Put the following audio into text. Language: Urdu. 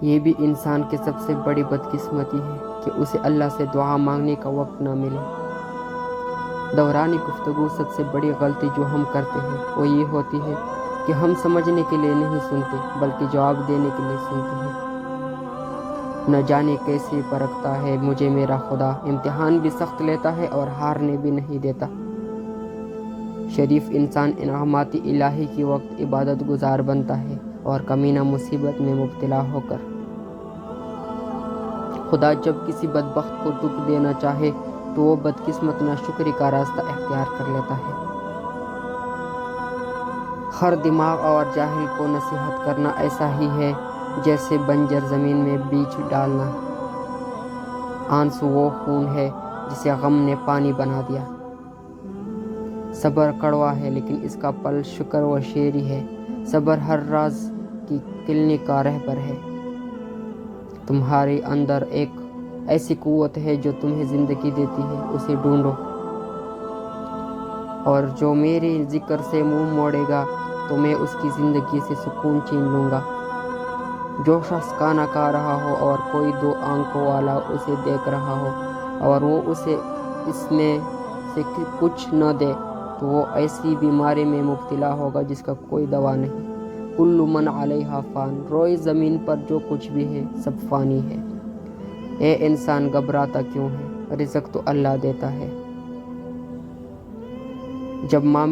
یہ بھی انسان کی سب سے بڑی بدقسمتی ہے کہ اسے اللہ سے دعا مانگنے کا وقت نہ ملے۔ دوران گفتگو سب سے بڑی غلطی جو ہم کرتے ہیں وہ یہ ہوتی ہے کہ ہم سمجھنے کے لیے نہیں سنتے بلکہ جواب دینے کے لیے سنتے ہیں۔ نہ جانے کیسے پرکھتا ہے مجھے میرا خدا، امتحان بھی سخت لیتا ہے اور ہارنے بھی نہیں دیتا۔ شریف انسان انعامات الہی کی وقت عبادت گزار بنتا ہے اور کمینہ مصیبت میں مبتلا ہو کر۔ خدا جب کسی بدبخت کو دکھ دینا چاہے تو وہ بدقسمت ناشکری کا راستہ اختیار کر لیتا ہے۔ ہر دماغ اور جاہل کو نصیحت کرنا ایسا ہی ہے جیسے بنجر زمین میں بیج ڈالنا۔ آنسو وہ خون ہے جسے غم نے پانی بنا دیا۔ صبر کڑوا ہے لیکن اس کا پل شکر و شیری ہے۔ صبر ہر راز کی کلینک کا رہبر ہے۔ تمہارے اندر ایک ایسی قوت ہے جو تمہیں زندگی دیتی ہے، اسے ڈھونڈو، اور جو میرے ذکر سے منہ موڑے گا تو میں اس کی زندگی سے سکون چھین لوں گا۔ جو شخص کھانا کھا رہا ہو اور کوئی 2 آنکھوں والا اسے دیکھ رہا ہو اور وہ اسے اس میں سے کچھ نہ دے تو وہ ایسی بیماری میں مبتلا ہوگا جس کا کوئی دوا نہیں۔ کل من علیہا فان، روئے زمین پر جو کچھ بھی ہے سب فانی ہے۔ اے انسان گھبراتا کیوں ہے، رزق تو اللہ دیتا ہے۔ جب ماں